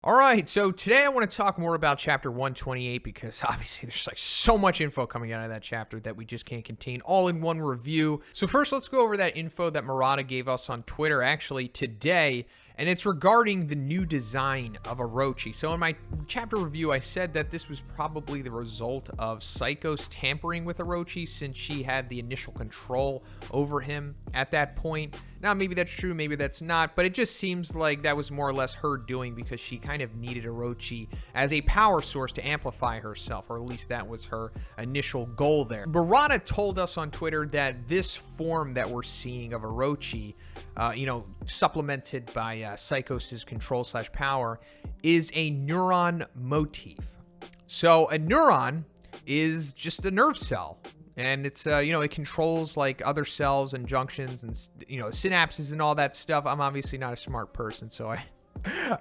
All right, so today I want to talk more about chapter 128 because obviously there's like so much info coming out of that chapter that we just can't contain all in one review. So first, let's go over that info that Murata gave us on Twitter actually today, and it's regarding the new design of Orochi. So in my chapter review, I said that this was probably the result of Psykos tampering with Orochi since she had the initial control over him at that point. Now, maybe that's true, maybe that's not, but it just seems like that was more or less her doing because she kind of needed Orochi as a power source to amplify herself, or at least that was her initial goal there. Murata told us on Twitter that this form that we're seeing of Orochi, supplemented by Psykos' control/power, is a neuron motif. So a neuron is just a nerve cell. And it's, it controls like other cells and junctions and, synapses and all that stuff. I'm obviously not a smart person, so I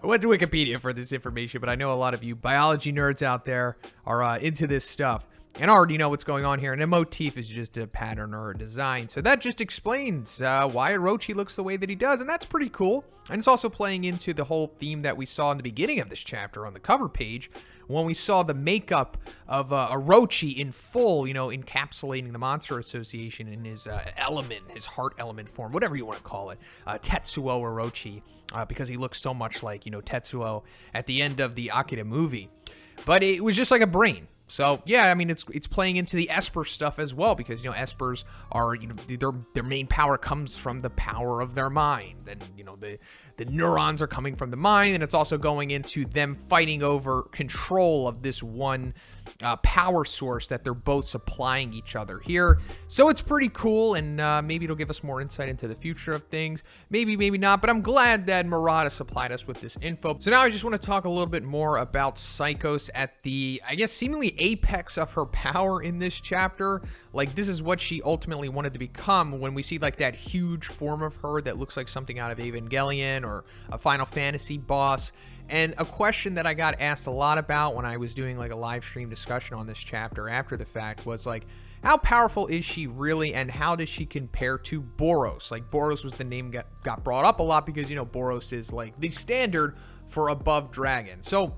went to Wikipedia for this information, but I know a lot of you biology nerds out there are into this stuff and already know what's going on here. And a motif is just a pattern or a design. So that just explains why Orochi looks the way that he does. And that's pretty cool. And it's also playing into the whole theme that we saw in the beginning of this chapter on the cover page, when we saw the makeup of Orochi in full, encapsulating the Monster Association in his element, his heart element form, whatever you want to call it, Tetsuo Orochi, because he looks so much like, Tetsuo at the end of the Akira movie. But it was just like a brain. So, yeah, I mean, it's playing into the Esper stuff as well, because, Espers are, their main power comes from the power of their mind. And, the neurons are coming from the mind, and it's also going into them fighting over control of this one power source that they're both supplying each other here. So it's pretty cool, and maybe it'll give us more insight into the future of things. Maybe, maybe not, but I'm glad that Murata supplied us with this info. So now I just want to talk a little bit more about Psykos at the, I guess, seemingly apex of her power in this chapter. Like, this is what she ultimately wanted to become when we see, like, that huge form of her that looks like something out of Evangelion or a Final Fantasy boss. And a question that I got asked a lot about when I was doing like a live stream discussion on this chapter after the fact was like, how powerful is she really, and how does she compare to Boros? Like, Boros was the name got brought up a lot because, Boros is like the standard for above dragon. So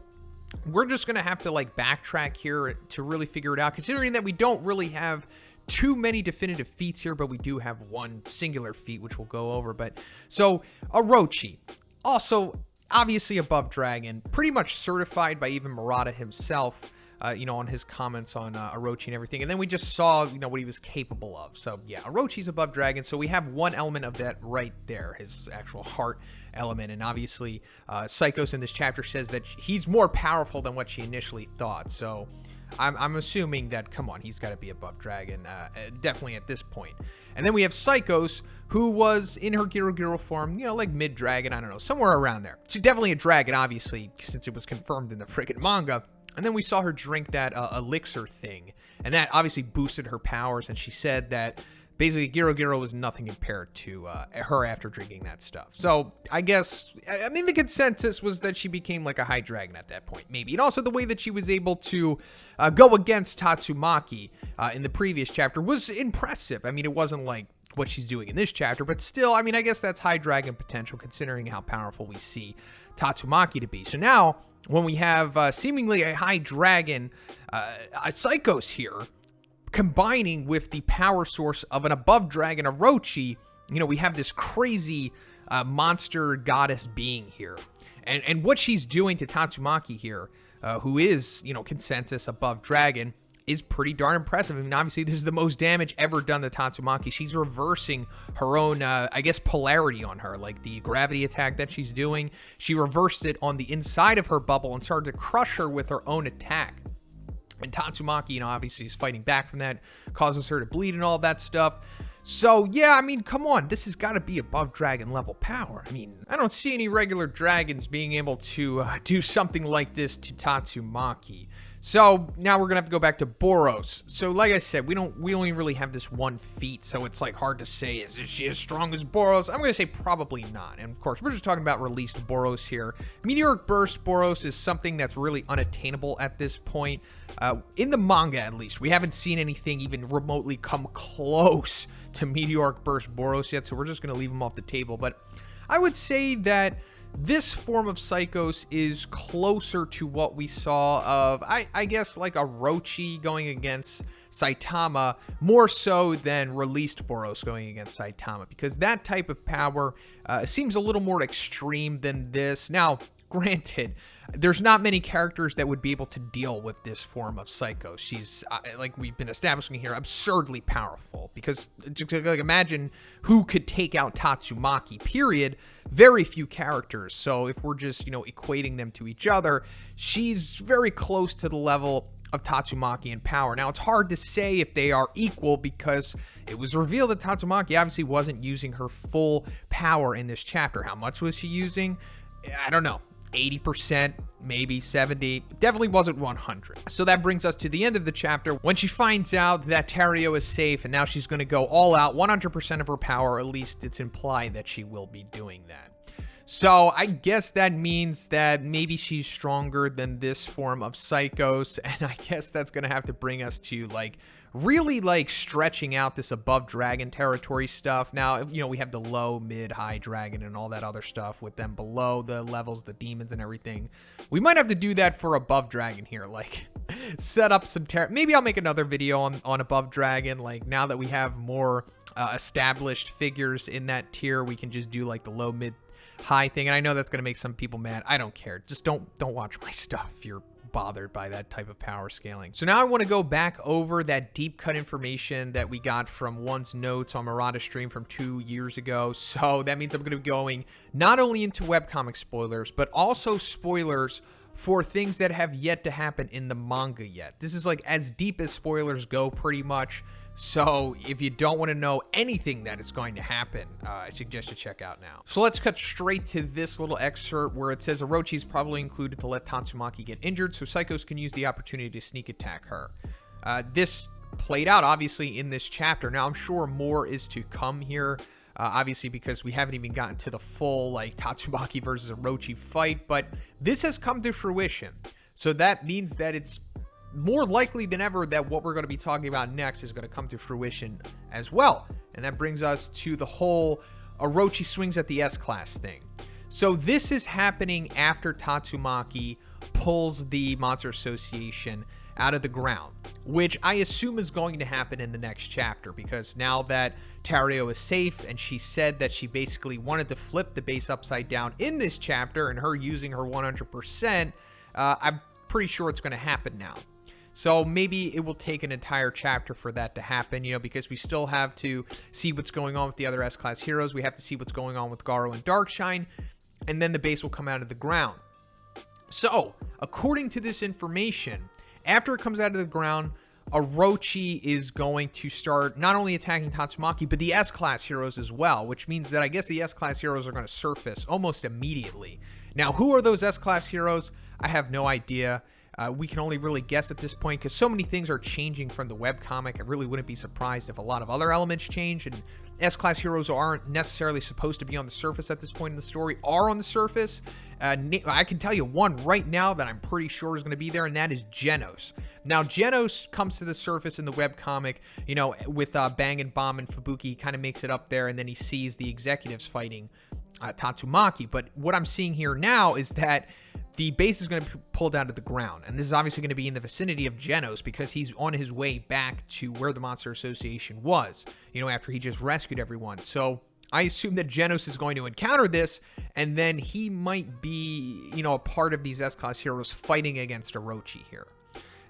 we're just going to have to like backtrack here to really figure it out, considering that we don't really have too many definitive feats here, but we do have one singular feat, which we'll go over. But so Orochi, also obviously above dragon, pretty much certified by even Murata himself, on his comments on Orochi and everything. And then we just saw, what he was capable of. So yeah, Orochi's above dragon. So we have one element of that right there, his actual heart element. And obviously, Psykos in this chapter says that he's more powerful than what she initially thought. So I'm assuming that, come on, he's got to be above dragon, definitely at this point. And then we have Psykos, who was in her Giro form, like mid-dragon, I don't know, somewhere around there. She's definitely a dragon, obviously, since it was confirmed in the friggin' manga. And then we saw her drink that elixir thing, and that obviously boosted her powers, and she said that basically Giro was nothing compared to her after drinking that stuff. So I guess, the consensus was that she became like a high dragon at that point, maybe. And also the way that she was able to go against Tatsumaki in the previous chapter was impressive. It wasn't like what she's doing in this chapter, but still, I guess that's high dragon potential considering how powerful we see Tatsumaki to be. So now, when we have seemingly a high dragon, Psykos here, combining with the power source of an above dragon Orochi, we have this crazy monster goddess being here. And what she's doing to Tatsumaki here, who is, consensus above dragon, is pretty darn impressive. Obviously, this is the most damage ever done to Tatsumaki. She's reversing her own, polarity on her. Like, the gravity attack that she's doing, she reversed it on the inside of her bubble and started to crush her with her own attack. And Tatsumaki, obviously is fighting back from that, causes her to bleed and all that stuff. So, yeah, come on. This has got to be above dragon level power. I don't see any regular dragons being able to do something like this to Tatsumaki. So now we're gonna have to go back to Boros. So like I said, we only really have this one feat, so it's like hard to say, is she as strong as Boros? I'm gonna say probably not. And of course, we're just talking about released Boros here. Meteoric Burst Boros is something that's really unattainable at this point. In the manga, at least, we haven't seen anything even remotely come close to Meteoric Burst Boros yet, so we're just gonna leave them off the table. But I would say that this form of Psykos is closer to what we saw of, I guess, like Orochi going against Saitama, more so than released Boros going against Saitama, because that type of power seems a little more extreme than this. Now, granted, there's not many characters that would be able to deal with this form of Psykos. She's, like we've been establishing here, absurdly powerful, because like, imagine who could take out Tatsumaki, period. Very few characters. So if we're just, equating them to each other, she's very close to the level of Tatsumaki in power. Now, it's hard to say if they are equal, because it was revealed that Tatsumaki obviously wasn't using her full power in this chapter. How much was she using? I don't know. 80%, maybe 70, definitely wasn't 100. So that brings us to the end of the chapter when she finds out that Tario is safe, and now she's going to go all out, 100% of her power. At least it's implied that she will be doing that. So I guess that means that maybe she's stronger than this form of Psykos, and I guess that's going to have to bring us to really stretching out this above dragon territory stuff. Now, we have the low, mid, high dragon and all that other stuff with them below the levels, the demons and everything. We might have to do that for above dragon here, set up some maybe I'll make another video on above dragon. Now that we have more established figures in that tier, we can just do the low, mid, high thing. And I know that's going to make some people mad. I don't care. Just don't watch my stuff if you're bothered by that type of power scaling. So now I want to go back over that deep cut information that we got from One's notes on Murata stream from 2 years ago. So that means I'm going to be going not only into webcomic spoilers, but also spoilers for things that have yet to happen in the manga yet. This is as deep as spoilers go, pretty much. So if you don't want to know anything that is going to happen, I suggest you check out now. So let's cut straight to this little excerpt where it says Orochi is probably included to let Tatsumaki get injured, so Psykos can use the opportunity to sneak attack her. This played out obviously in this chapter. Now I'm sure more is to come here, obviously, because we haven't even gotten to the full Tatsumaki versus Orochi fight, but this has come to fruition. So that means that it's more likely than ever that what we're going to be talking about next is going to come to fruition as well. And that brings us to the whole Orochi swings at the S-Class thing. So this is happening after Tatsumaki pulls the Monster Association out of the ground, which I assume is going to happen in the next chapter, because now that Tario is safe, and she said that she basically wanted to flip the base upside down in this chapter, and her using her 100%, I'm pretty sure it's going to happen now. So maybe it will take an entire chapter for that to happen, because we still have to see what's going on with the other S-Class heroes. We have to see what's going on with Garo and Darkshine, and then the base will come out of the ground. So, according to this information, after it comes out of the ground, Orochi is going to start not only attacking Tatsumaki, but the S-Class heroes as well, which means that I guess the S-Class heroes are going to surface almost immediately. Now, who are those S-Class heroes? I have no idea. We can only really guess at this point, because so many things are changing from the webcomic. I really wouldn't be surprised if a lot of other elements change, and S-Class heroes aren't necessarily supposed to be on the surface at this point in the story, are on the surface. I can tell you one right now that I'm pretty sure is going to be there, and that is Genos. Now, Genos comes to the surface in the webcomic, with Bang and Bomb and Fubuki. He kind of makes it up there, and then he sees the executives fighting Tatsumaki. But what I'm seeing here now is that the base is going to be pulled out of the ground, and this is obviously going to be in the vicinity of Genos, because he's on his way back to where the Monster Association was, after he just rescued everyone. So I assume that Genos is going to encounter this, and then he might be, a part of these S-Class heroes fighting against Orochi here.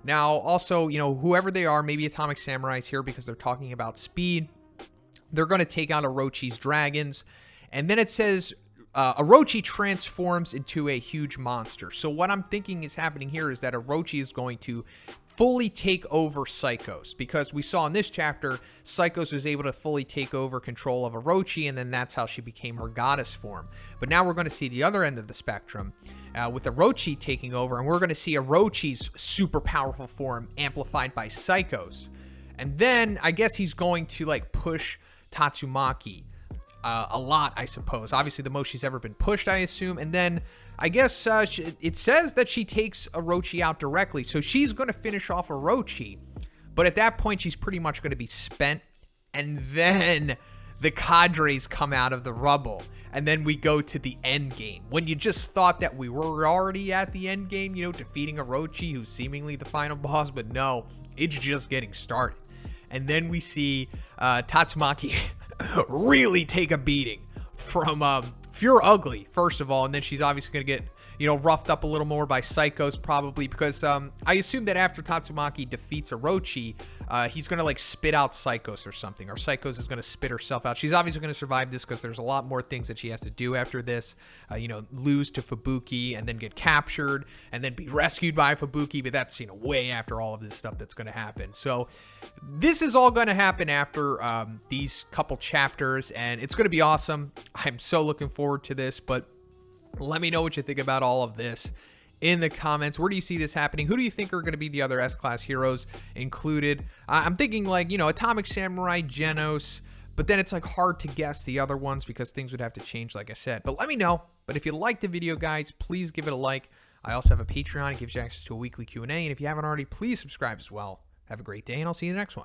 Now, also, whoever they are, maybe Atomic Samurai's here because they're talking about speed. They're going to take out Orochi's dragons, and then it says Orochi transforms into a huge monster. So what I'm thinking is happening here is that Orochi is going to fully take over Psykos, because we saw in this chapter, Psykos was able to fully take over control of Orochi, and then that's how she became her goddess form. But now we're going to see the other end of the spectrum, with Orochi taking over, and we're going to see Orochi's super powerful form amplified by Psykos. And then I guess he's going to push Tatsumaki a lot, I suppose. Obviously, the most she's ever been pushed, I assume. And then I guess it says that she takes Orochi out directly. So she's going to finish off Orochi. But at that point, she's pretty much going to be spent. And then the cadres come out of the rubble. and then we go to the end game. When you just thought that we were already at the end game, you know, defeating Orochi, who's seemingly the final boss, but no, it's just getting started. And then we see Tatsumaki really take a beating from Pure Ugly, first of all, and then she's obviously going to get, you know, roughed up a little more by Psykos, probably, because I assume that after Tatsumaki defeats Orochi, he's going to, like, spit out Psykos or something, or Psykos is going to spit herself out. She's obviously going to survive this because there's a lot more things that she has to do after this, you know, lose to Fubuki and then get captured and then be rescued by Fubuki, but that's, you know, way after all of this stuff that's going to happen. So this is all going to happen after these couple chapters, and it's going to be awesome. I'm so looking forward to this, but let me know what you think about all of this in the comments. Where do you see this happening? Who do you think are going to be the other S-Class heroes included? I'm thinking, like, you know, Atomic Samurai, Genos, but then it's, like, hard to guess the other ones because things would have to change, like I said. But let me know. But if you liked the video, guys, please give it a like. I also have a Patreon. It gives you access to a weekly Q&A. And if you haven't already, please subscribe as well. Have a great day, and I'll see you in the next one.